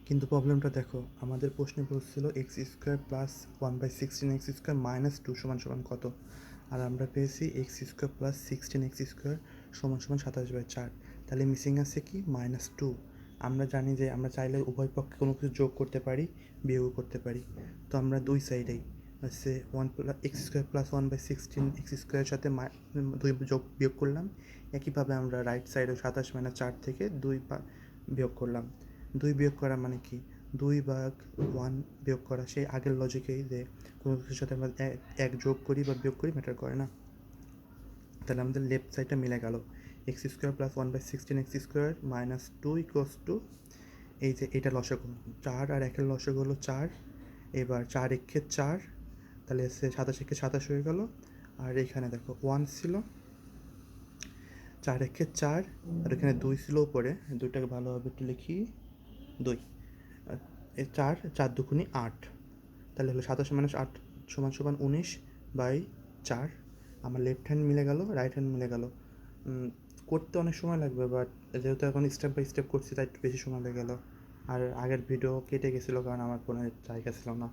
কিন্তু প্রবলেমটা দেখো, আমাদের প্রশ্নে বলছিল x square plus 1/16 x square minus 2 সমান সমান কত, আর আমরা পেয়েছি x square plus 16 x square সমান সমান 27/4। তাহলে মিসিং আছে কি -2। আমরা জানি যে আমরা চাইলে উভয় পক্ষে কোনো কিছু যোগ করতে পারি, বিয়োগ করতে পারি। তো আমরা দুই সাইডেই হচ্ছে এক্স স্কোয়ার প্লাস 1/16 এক্স স্কোয়ারের সাথে দুই যোগ বিয়োগ করলাম। একইভাবে আমরা রাইট সাইডে 27-4 থেকে বিয়োগ করলাম। দুই বিয়োগ করা মানে কি, 2/1 বিয়োগ করা, সেই আগের লজিকেই যে কোনো কিছুর সাথে আমরা এক যোগ করি বা বিয়োগ করি ম্যাটার করে না। তাহলে আমাদের লেফট সাইডটা মিলে গেল, x square plus 1/16 x square minus 2 equals to, এই যে এটা লসাগু, 4 আর 1-এর লসাগু হলো 4। এবার 4 একে 4, তাহলে এসে 27 একে 27 হয়ে গেল। আর এখানে দেখো 1 ছিল, 4 একে 4, আর এখানে 2 ছিল উপরে, দুইটাকে ভালোভাবে একটু লিখি, 2। এই 4 4 দুগুণে 8, তাহলে হলো 27 - 8 সমান সমান 19/4। আমার লেফট হ্যান্ড মিলে গেল, রাইট হ্যান্ড মিলে গেল। করতে অনেক সময় লাগবে, বাট যেহেতু এখন স্টেপ বাই স্টেপ করছি তাই একটু বেশি সময় লেগে গেলো। আর আগের ভিডিও কেটে গেছিলো কারণ আমার কোনো জায়গা ছিল না।